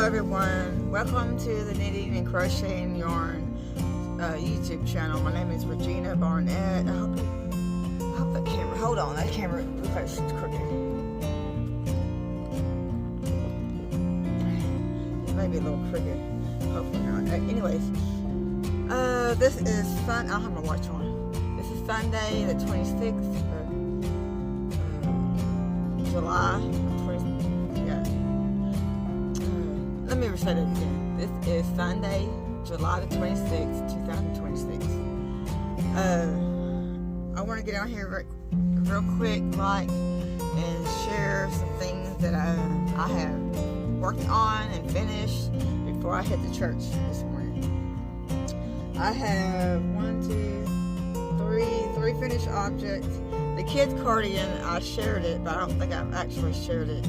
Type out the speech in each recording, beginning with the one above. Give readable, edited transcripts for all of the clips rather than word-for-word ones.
Hello everyone, welcome to the Knitting and Crocheting Yarn YouTube channel. My name is Regina Barnett. I hope that camera, hold on, that camera looks crooked. It may be a little crooked, hopefully not. Anyways, this is fun. I don't have my watch on. This is Sunday the 26th of July. Let me say that again. This is Sunday, July the 26th, 2026. I want to get on here real quick, and share some things that I have worked on and finished before I hit the church this morning. I have three finished objects. The kids' cardigan, I shared it, but I don't think I've actually shared it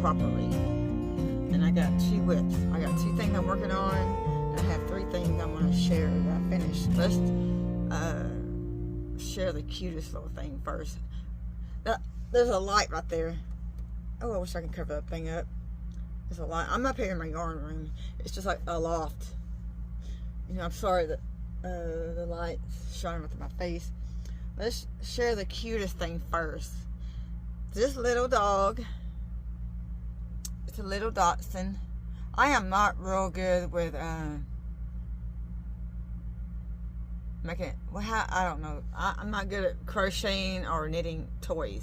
properly. And I got 2 whips. I got 2 things I'm working on. I have 3 things I want to share that I finished. Let's share the cutest little thing first. Now, there's a light right there. Oh, I wish I could cover that thing up. There's a light. I'm up here in my yarn room. It's just like a loft. You know, I'm sorry that the light's shining into my face. Let's share the cutest thing first. This little dog. It's a little Dachshund. I am not real good with making. Well, I don't know. I'm not good at crocheting or knitting toys.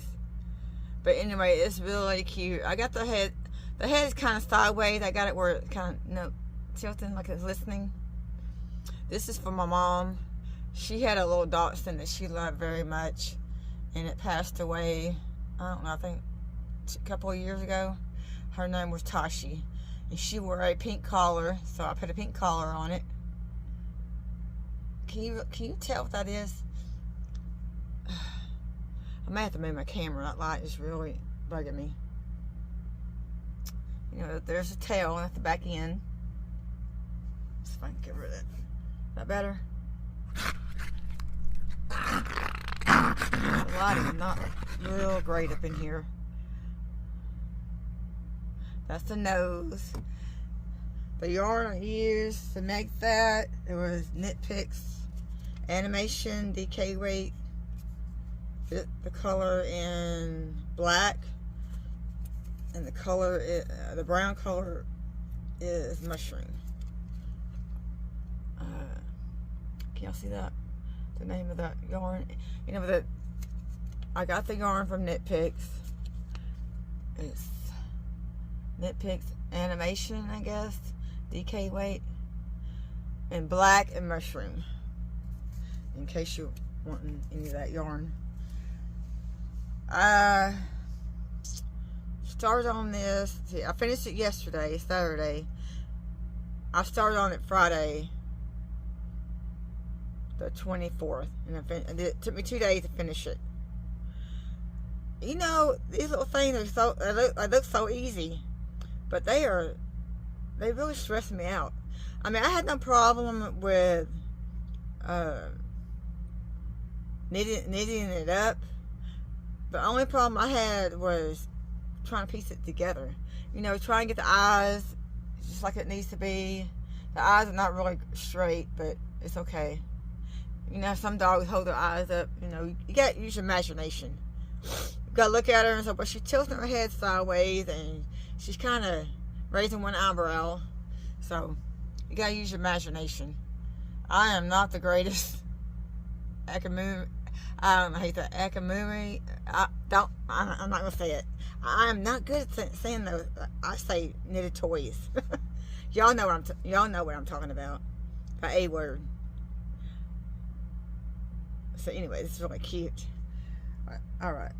But anyway, it's really cute. I got the head. The head is kind of sideways. I got it where it's kind of tilting like it's listening. This is for my mom. She had a little Dachshund that she loved very much, and it passed away. I don't know. I think a couple of years ago. Her name was Tashi, and she wore a pink collar, so I put a pink collar on it. Can you tell what that is? I may have to move my camera. That light is really bugging me. You know, there's a tail at the back end. Let's see if I can get rid of it. Is that better? The light is not real great up in here. That's the nose. The yarn I used to make that, it was Knit Picks Animation DK weight. The color in black, and the color, the brown color is mushroom. Can y'all see that? The name of that yarn. You know that I got the yarn from Knit Picks. It's Knit Picks Animation, I guess. DK weight. And black and mushroom. In case you're wanting any of that yarn. I started on this. See, I finished it yesterday, Saturday. I started on it Friday, the 24th. And it took me 2 days to finish it. You know, these little things are they look so easy. But they really stress me out. I mean, I had no problem with knitting it up. The only problem I had was trying to piece it together. You know, trying to get the eyes just like it needs to be. The eyes are not really straight, but it's okay. You know, some dogs hold their eyes up. You know, you got to use your imagination. You got to look at her and say, but she's tilting her head sideways and she's kind of raising one eyebrow. So, you gotta use your imagination. I am not the greatest Akamumi. I hate that Akamumi. I'm not gonna say it. I am not good at saying those. I say knitted toys. Y'all know what I'm talking about. The A word. So anyway, this is really cute. All right.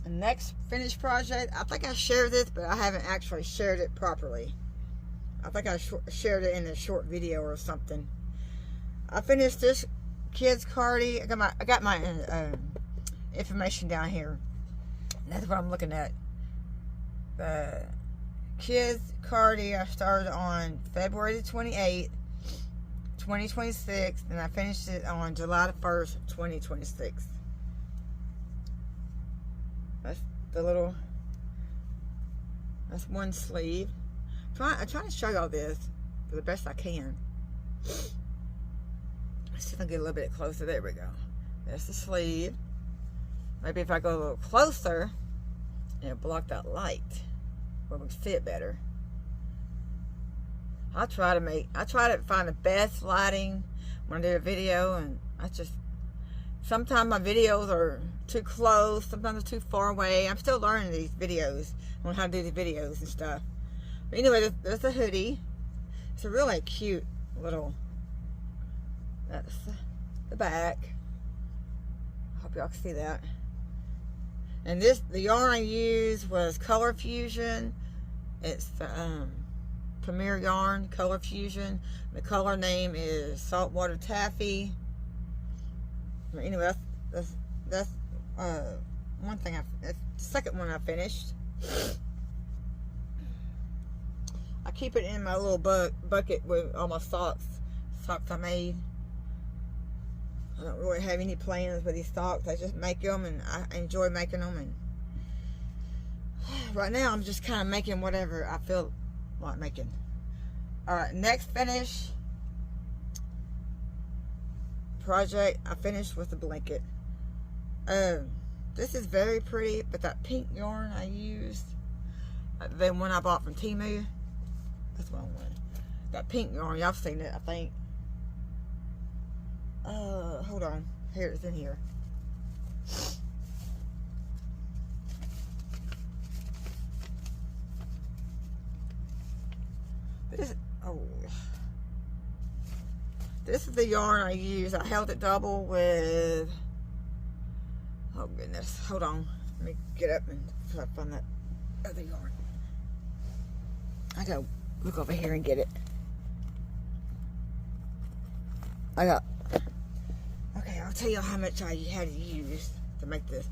The next finished project, I think I shared this, but I haven't actually shared it properly. I think I shared it in a short video or something. I finished this kids' cardi. I got my information down here. That's what I'm looking at. The kids' cardi I started on February the 28th, 2026, and I finished it on July the 1st, 2026. That's the little, that's one sleeve. I'm trying to show y'all this for the best I can. Let's see if I can get a little bit closer. There we go. There's the sleeve. Maybe if I go a little closer, it'll block that light where we can see it better. I try to find the best lighting when I do a video, and sometimes my videos are too close, sometimes they're too far away. I'm still learning these videos on how to do the videos and stuff. But anyway, there's the hoodie. It's a really cute little, that's the back. Hope y'all can see that. And the yarn I used was Color Fusion. It's the Premier Yarn Color Fusion. The color name is Saltwater Taffy. But anyway, that's one thing. That's the second one I finished. I keep it in my little bucket with all my socks I made. I don't really have any plans with these socks. I just make them, and I enjoy making them. And right now, I'm just kind of making whatever I feel like making. All right, next finish project I finished with the blanket. This is very pretty, but that pink yarn I used, the one I bought from Temu, that's what I wanted. That pink yarn, y'all seen it, I think. Hold on, here it's in here. This is the yarn I use. I held it double with, oh goodness, hold on, let me get up and try to find that other yarn. I gotta look over here and get it. Okay, I'll tell you how much I had to use to make this.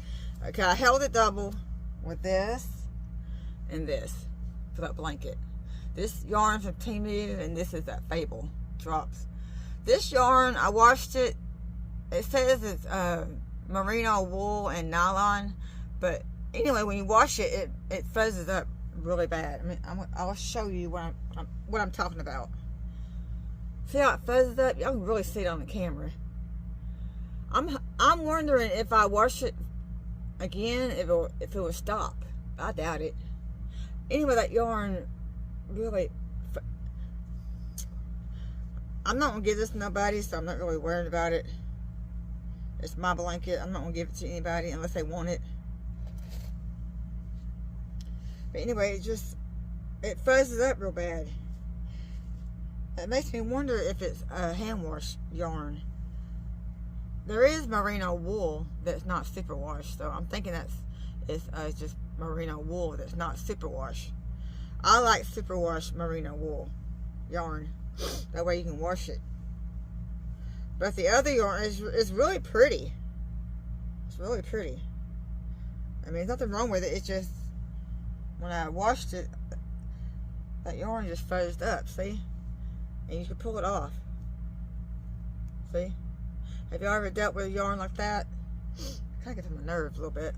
Okay, I held it double with this and this for that blanket. This yarn from Temu, and this is that Fable Drops. This yarn, I washed it. It says it's merino wool and nylon, but anyway, when you wash it, it fuzzes up really bad. I mean, I'll show you what I'm talking about. See how it fuzzes up? Y'all can really see it on the camera. I'm wondering if I wash it again, if it will stop. I doubt it. Anyway, that yarn really, I'm not gonna give this to nobody, so I'm not really worried about it. It's my blanket. I'm not gonna give it to anybody unless they want it. But anyway, it fuzzes up real bad. It makes me wonder if it's a hand wash yarn. There is merino wool that's not superwash, so I'm thinking it's just merino wool that's not superwash. I like superwash merino wool yarn. That way you can wash it. But the other yarn is really pretty. It's really pretty. I mean, there's nothing wrong with it. It's just when I washed it, that yarn just fuzzed up. See? And you can pull it off. See? Have you ever dealt with a yarn like that? Kind of gets on my nerves a little bit.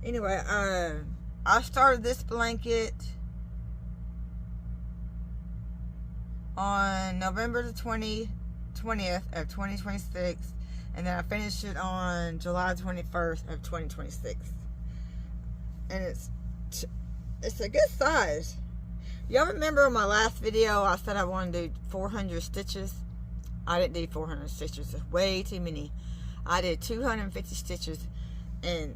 Anyway, I started this blanket on November the 20th of 2026, and then I finished it on July 21st of 2026. And it's a good size. Y'all remember in my last video I said I wanted to do 400 stitches? I didn't do 400 stitches. It's way too many. I did 250 stitches, and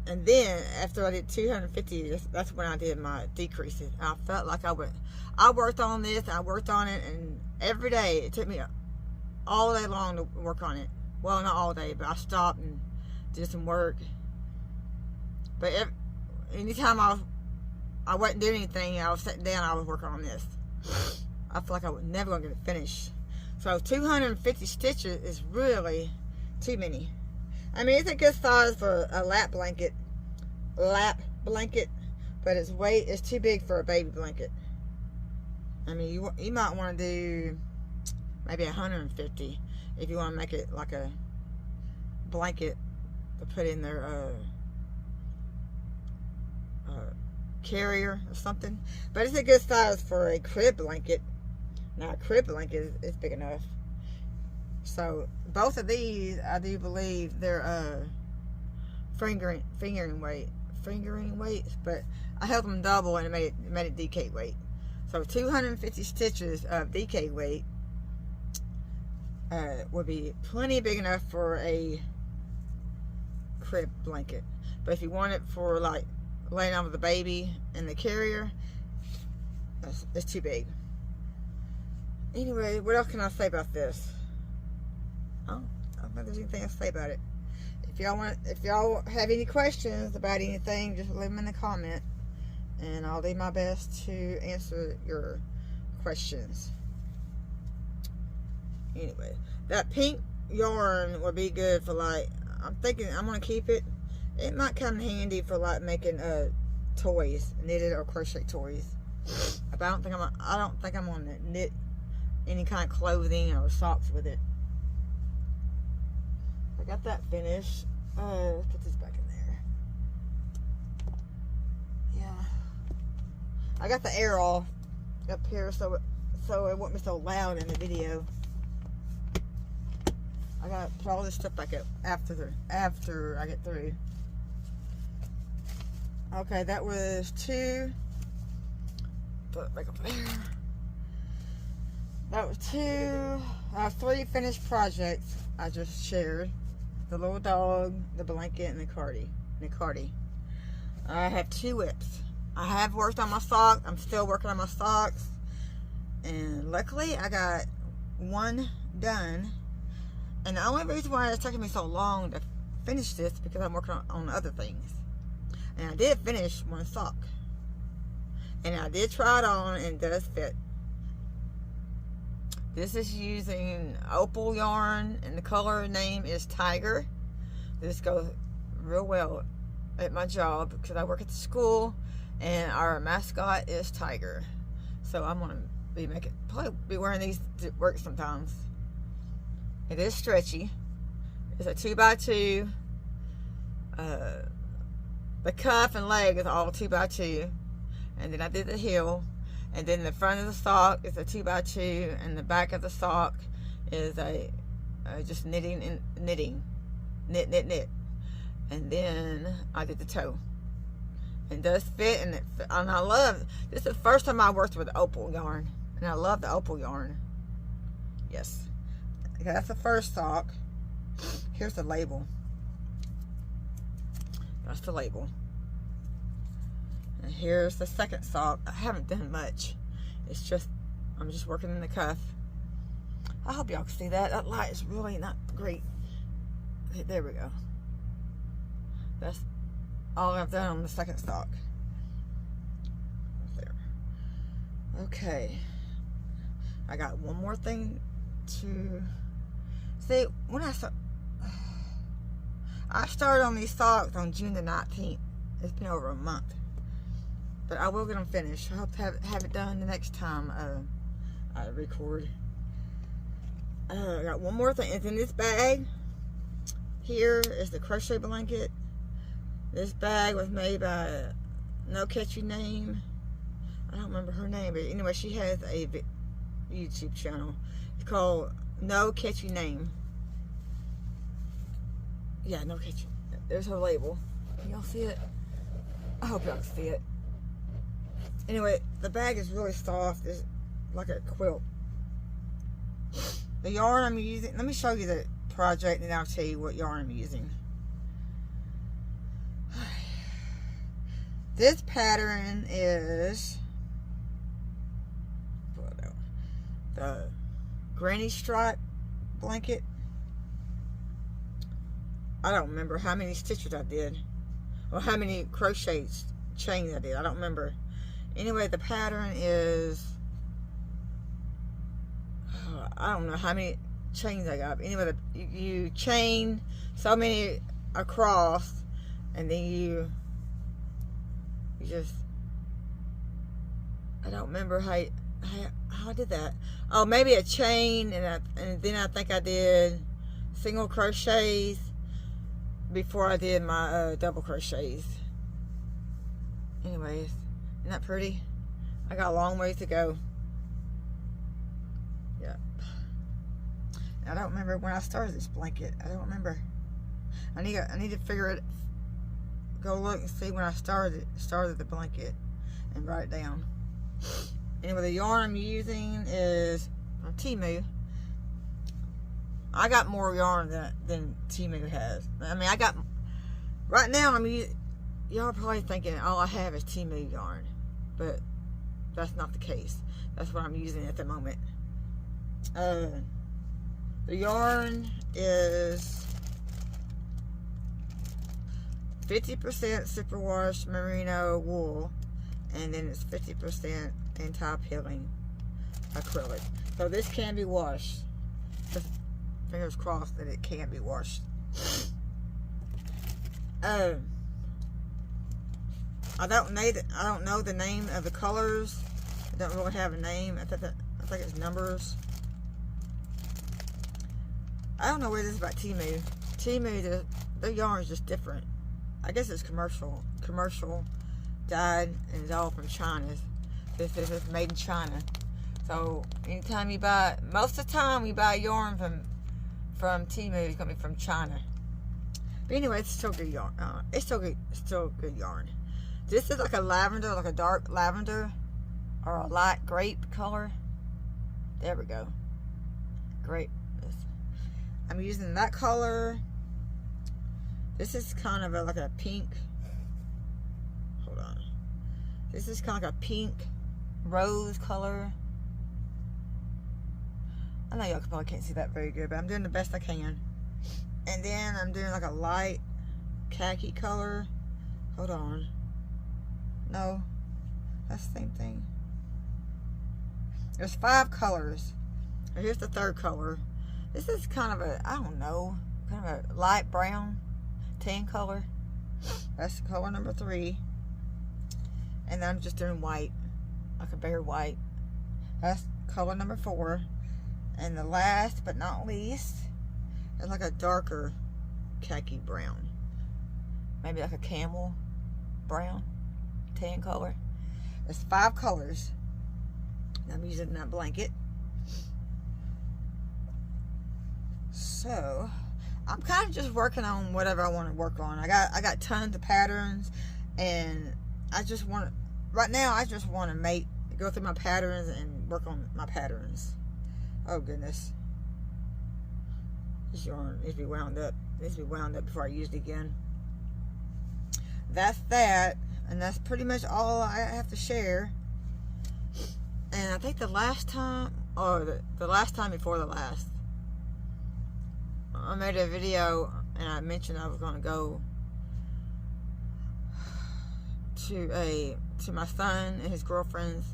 then after I did 250, that's when I did my decreases. I felt like I worked on this, I worked on it, and every day, it took me all day long to work on it. Well, not all day, but I stopped and did some work. But anytime I wasn't doing anything, I was sitting down, I was working on this. I feel like I was never going to get it finished. So 250 stitches is really too many. I mean, it's a good size for a lap blanket, but it's too big for a baby blanket. I mean, you might want to do maybe 150 if you want to make it like a blanket to put in their carrier or something. But it's a good size for a crib blanket. Now, a crib blanket is big enough. So, both of these, I do believe they're fingering weights, but I held them double and it made it DK weight. So 250 stitches of DK weight would be plenty big enough for a crib blanket. But if you want it for like laying on with the baby and the carrier, it's too big. Anyway, what else can I say about this? I don't think there's anything else to say about it. If y'all have any questions about anything, just leave them in the comment, and I'll do my best to answer your questions. Anyway, that pink yarn would be good for, like, I'm thinking I'm gonna keep it. It might come handy for like making toys, knitted or crochet toys. But I don't think I'm gonna knit any kind of clothing or socks with it. I got that finished. Let's put this back in there. Yeah, I got the air off up here so it won't be so loud in the video. I gotta put all this stuff back up after I get through. Okay, that was 2. Put it back up there. That was 2. 3 finished projects I just shared. The little dog, the blanket, and the cardi. I have 2 whips. I have worked on my socks. I'm still working on my socks. And luckily, I got 1 done. And the only reason why it's taking me so long to finish this is because I'm working on other things. And I did finish 1 sock. And I did try it on, and it does fit. This is using opal yarn, and the color name is Tiger. This goes real well at my job because I work at the school, and our mascot is Tiger. So I'm gonna probably be wearing these to work sometimes. It is stretchy. It's a 2x2. The cuff and leg is all 2x2, and then I did the heel. And then the front of the sock is a 2x2, and the back of the sock is a just knitting and knit. And then I did the toe. And it does fit, and I love. This is the first time I worked with opal yarn, and I love the opal yarn. Yes, okay, that's the first sock. Here's the label. That's the label. And here's the second sock. I haven't done much. It's just, I'm just working in the cuff. I hope y'all can see that. That light is really not great. There we go. That's all I've done on the second sock. There. Okay. I got one more thing to see. When I started on these socks on June the 19th. It's been over a month. But I will get them finished. I hope to have it done the next time I record. I got one more thing. It's in this bag. Here is the crochet blanket. This bag was made by No Catchy Name. I don't remember her name, but anyway, she has a YouTube channel. It's called No Catchy Name. Yeah, No Catchy. There's her label. Can y'all see it? I hope y'all can see it. Anyway, the bag is really soft. It's like a quilt. The yarn I'm using, let me show you the project and I'll tell you what yarn I'm using. This pattern is the granny stripe blanket. I don't remember how many stitches I did or how many crochet chains I did. I don't remember. Anyway, the pattern is, I don't know how many chains I got. Anyway, you chain so many across, and then you just, I don't remember how I did that. Oh, maybe a chain, and then I think I did single crochets before I did my double crochets. Anyways, Isn't that pretty? I got a long ways to go. Yep. I don't remember when I started this blanket. I don't remember. I need to figure it. Go look and see when I started the blanket and write it down. Anyway, the yarn I'm using is from Temu. I got more yarn than Temu has. I mean, right now I'm using. Y'all are probably thinking all I have is Temu yarn, but that's not the case. That's what I'm using at the moment. The yarn is 50% superwash merino wool, and then it's 50% anti-peeling acrylic. So this can be washed. Just fingers crossed that it can be washed. I don't know the name of the colors. I don't really have a name. I think it's numbers. I don't know what it is about Temu. Temu, the yarn is just different. I guess it's commercial dyed, and it's all from China. This is made in China. So anytime you buy, most of the time we buy yarn from Temu, it's gonna be from China. But anyway, it's still good yarn. It's still good yarn. This is like a lavender, like a dark lavender, or a light grape color. There we go. Grape. I'm using that color. This is kind of like a pink. Hold on. This is kind of like a pink rose color. I know y'all probably can't see that very good, but I'm doing the best I can. And then I'm doing like a light khaki color. Hold on. No, that's the same thing. There's 5 colors. Here's the 3rd color. This is kind of a, I don't know, kind of a light brown, tan color. That's color number 3. And then I'm just doing white, like a bare white. That's color number 4. And the last but not least is like a darker khaki brown. Maybe like a camel brown, tan color. There's 5 colors. I'm using that blanket. So I'm kind of just working on whatever I want to work on. I got tons of patterns, and I just want, right now I just want to go through my patterns and work on my patterns. Oh goodness, this yarn needs to be wound up. It needs to be wound up before I use it again. That's that, and that's pretty much all I have to share. And I think the last time, or the last time before the last, I made a video and I mentioned I was going to go to my son and his girlfriend's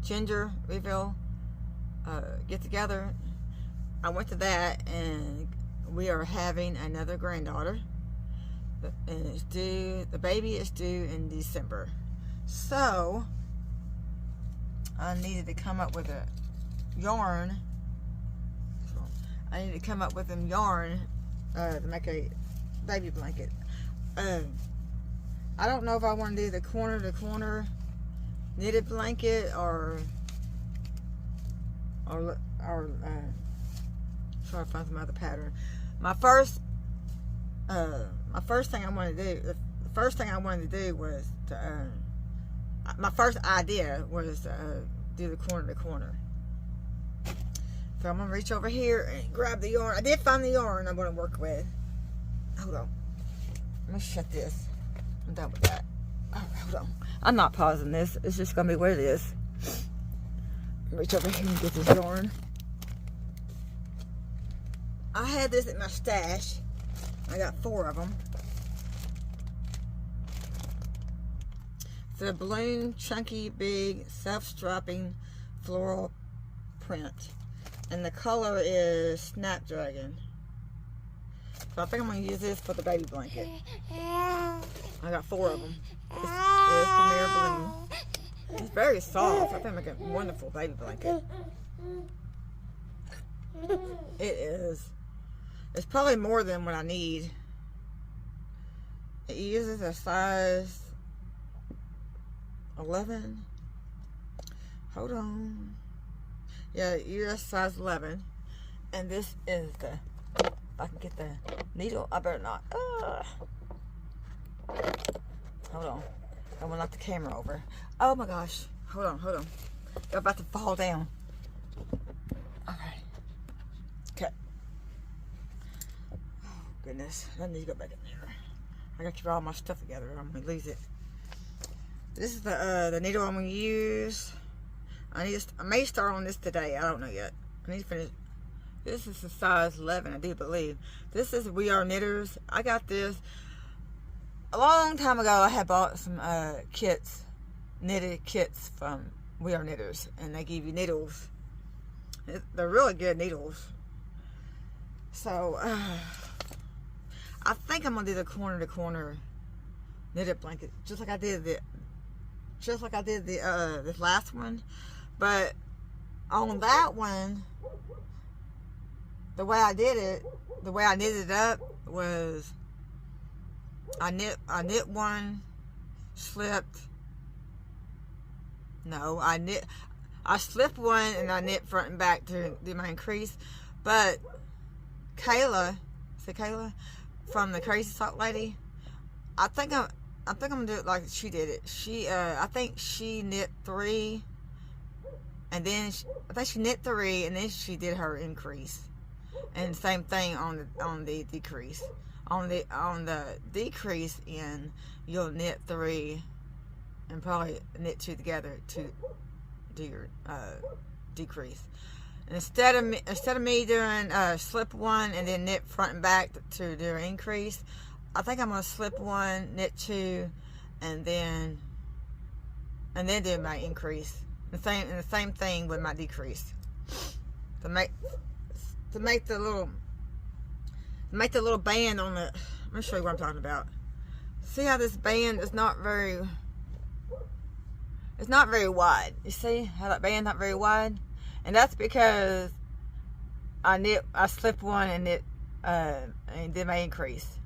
gender reveal get together. I went to that, and we are having another granddaughter, and the baby is due in December. So I needed to come up with a yarn. I need to come up with some yarn to make a baby blanket. I don't know if I want to do the corner to corner knitted blanket or try to find some other pattern. My first thing I wanted to do, the first thing I wanted to do was to my first idea was to do the corner to corner. So I'm going to reach over here and grab the yarn. I did find the yarn I'm going to work with. Hold on. Let me shut this. I'm done with that. Oh, hold on. I'm not pausing this. It's just going to be what it is. Reach over here and get this yarn. I had this in my stash. I got 4 of them. It's a balloon, chunky, big, self-strapping floral print. And the color is Snapdragon. So I think I'm going to use this for the baby blanket. I got 4 of them. This is Premier Balloon. It's very soft. I think I'm making a wonderful baby blanket. It is. It's probably more than what I need. It uses a size 11. Hold on. Yeah, US size 11. And this is the, if I can get the needle, I better not. Hold on. I want to knock the camera over. Oh my gosh. Hold on. You're about to fall down. Alright. Okay. Oh goodness. I need to go back in there. I gotta keep all my stuff together or I'm gonna lose it. This is the needle I'm gonna use. I may start on this today. I don't know yet. I need to finish. This is a size 11, I do believe. This is We Are Knitters. I got this a long time ago. I had bought some kits, knitted kits from We Are Knitters, and they give you needles. They're really good needles. So I think I'm gonna do the corner to corner knitted blanket, just like I did this last one. But on that one, the way I did it, the way I knitted it up was I knit one, slipped. No, I slipped one and I knit front and back to do my increase. But Kayla from the Crazy Sock Lady, I think I'm gonna do it like she did it. I think she knit 3, and then I think she knit 3, and then she did her increase, and same thing on the decrease. On the decrease end, you'll knit 3, and probably knit 2 together to do your decrease. And instead of me doing slip 1 and then knit front and back to do an increase, I think I'm gonna slip 1, knit 2, and then do my increase. The same thing with my decrease. To make the little band on the. Let me show you what I'm talking about. See how this band is not very. It's not very wide. You see how that band's not very wide, and that's because I slipped 1 and knit and did my increase.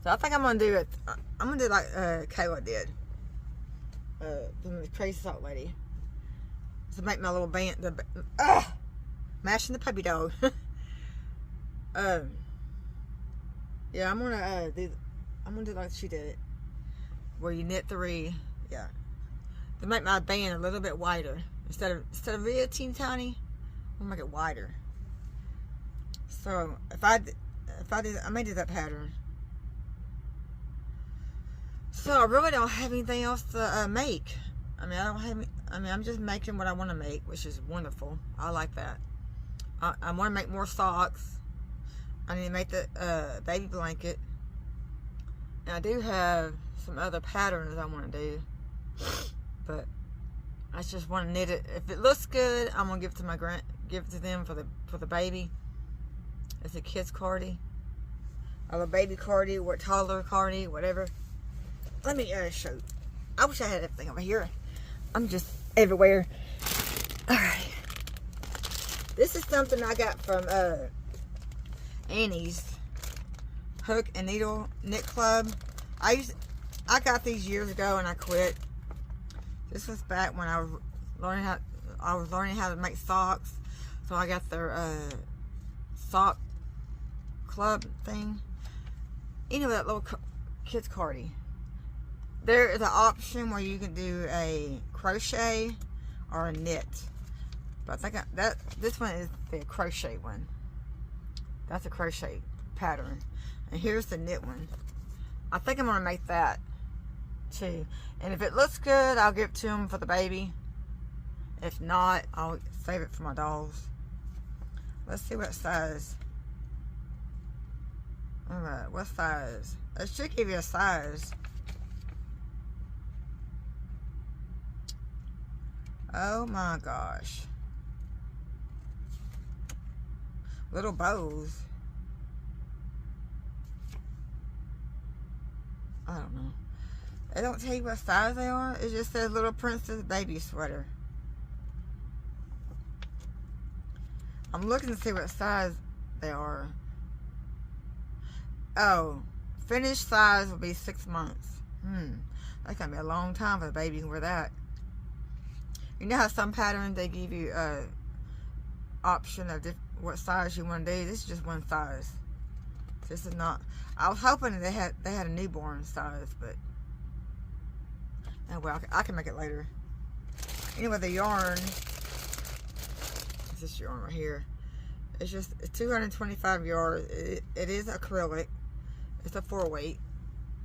So I think I'm gonna do it. I'm gonna do like Kayla did, from the Crazy Sock Lady, to make my little band. Mashing the puppy dog. Yeah, I'm gonna do like she did it, where you knit 3. Yeah, to make my band a little bit wider instead of real teeny tiny. I'm gonna make it wider. So if I may do that pattern. So I really don't have anything else to make. I'm just making what I want to make, which is wonderful. I like that. I want to make more socks. I need to make the baby blanket. And I do have some other patterns I want to do, but I just want to knit it. If it looks good, I'm gonna give it to them for the baby. It's a kid's cardi, or a baby cardi, or a toddler cardi, whatever. Let me show you. I wish I had everything over here. I'm just everywhere. Alright. This is something I got from Annie's Hook and Needle Knit Club. I got these years ago and I quit. This was back when I was learning how to make socks. So I got their sock club thing. You know, that little kids cardi. There is an option where you can do a crochet or a knit. But I think this one is the crochet one. That's a crochet pattern. And here's the knit one. I think I'm going to make that too. And if it looks good, I'll give it to them for the baby. If not, I'll save it for my dolls. Let's see what size. Alright, what size? It should give you a size. Oh my gosh. Little bows. I don't know. They don't tell you what size they are. It just says Little Princess Baby Sweater. I'm looking to see what size they are. Oh, finished size will be 6 months. That's gonna be a long time for the baby can wear that. You know how some patterns they give you a option of what size you want to do. This is just one size. This is not. I was hoping they had a newborn size, but oh well, I can make it later. Anyway, the yarn. This yarn right here. It's 225 yards. It is acrylic. It's a 4-weight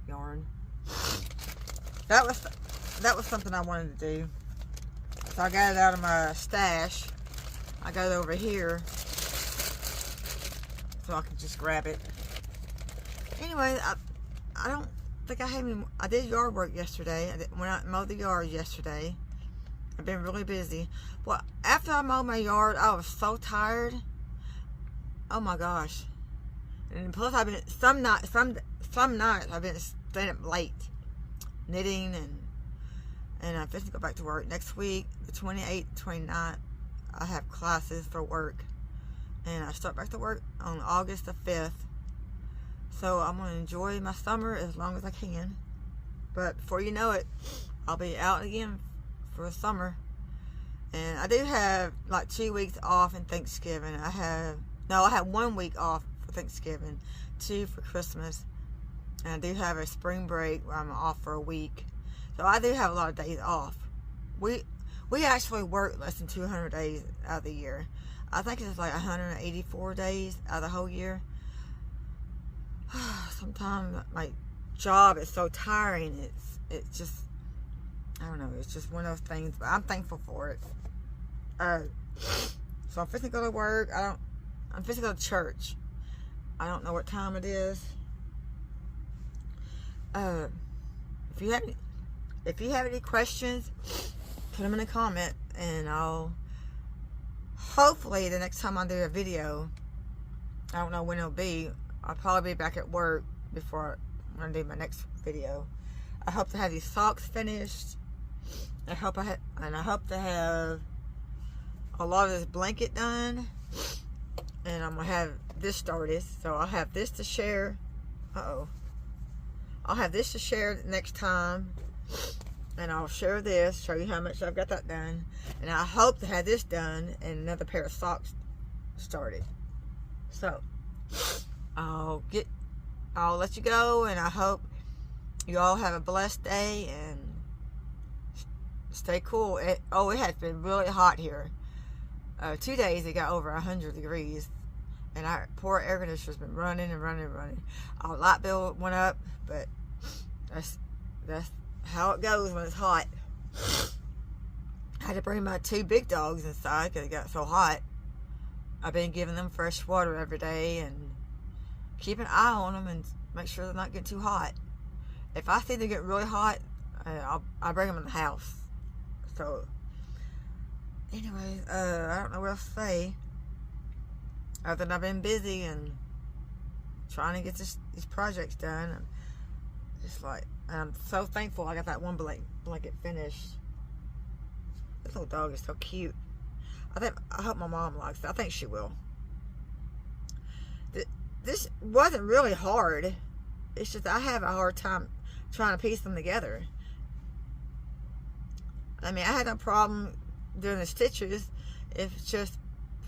yarn. That was something I wanted to do. So I got it out of my stash. I got it over here, so I can just grab it. Anyway, I don't think I have any. I did yard work yesterday. When I mowed the yard yesterday. I've been really busy. Well, after I mowed my yard, I was so tired. Oh my gosh! And plus, I've been some nights I've been staying up late, knitting, and I'm fixing to go back to work next week, the 28th, 29th. I have classes for work, and I start back to work on August the 5th. So I'm gonna enjoy my summer as long as I can. But before you know it, I'll be out again for the summer. And I do have like 2 weeks off in Thanksgiving. I have 1 week off for Thanksgiving, 2 for Christmas, and I do have a spring break where I'm off for a week. So I do have a lot of days off. We actually work less than 200 days out of the year. I think it's like 184 days out of the whole year. Sometimes my job is so tiring. It's just, I don't know, it's just one of those things, but I'm thankful for it. So I'm fixing to go to work. I'm fixing to go to church. I don't know what time it is. If you have any questions, put them in a comment, and I'll hopefully the next time I do a video, I don't know when it'll be. I'll probably be back at work before when I do my next video. I hope to have these socks finished. I hope to have a lot of this blanket done, and I'm gonna have this started. So I'll have this to share. I'll have this to share next time, and I'll share this, show you how much I've got that done, and I hope to have this done and another pair of socks started. So I'll let you go, and I hope you all have a blessed day and stay cool. It has been really hot here. 2 days it got over 100 degrees, and our poor air conditioner's been running and running and running. Our light bill went up, but that's how it goes when it's hot. I had to bring my 2 big dogs inside because it got so hot. I've been giving them fresh water every day and keep an eye on them and make sure they're not getting too hot. If I see them get really hot, I'll bring them in the house. So anyway, I don't know what else to say other than I've been busy and trying to get these projects done. I'm so thankful I got that one blanket finished. This little dog is so cute. I hope my mom likes it. I think she will. This wasn't really hard. It's just I have a hard time trying to piece them together. I mean, I had no problem doing the stitches if it's just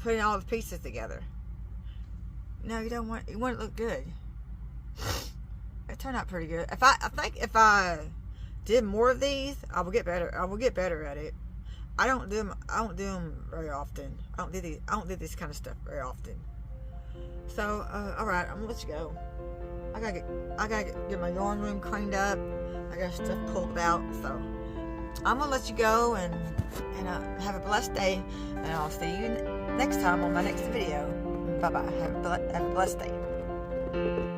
putting all the pieces together. No, you want it to look good. It turned out pretty good. I think if I did more of these, I will get better. I will get better at it. I don't do them very often. I don't do this kind of stuff very often. So, all right, I'm gonna let you go. I gotta get my yarn room cleaned up. I got stuff pulled out. So, I'm gonna let you go and have a blessed day. And I'll see you next time on my next video. Bye bye. Have a blessed day.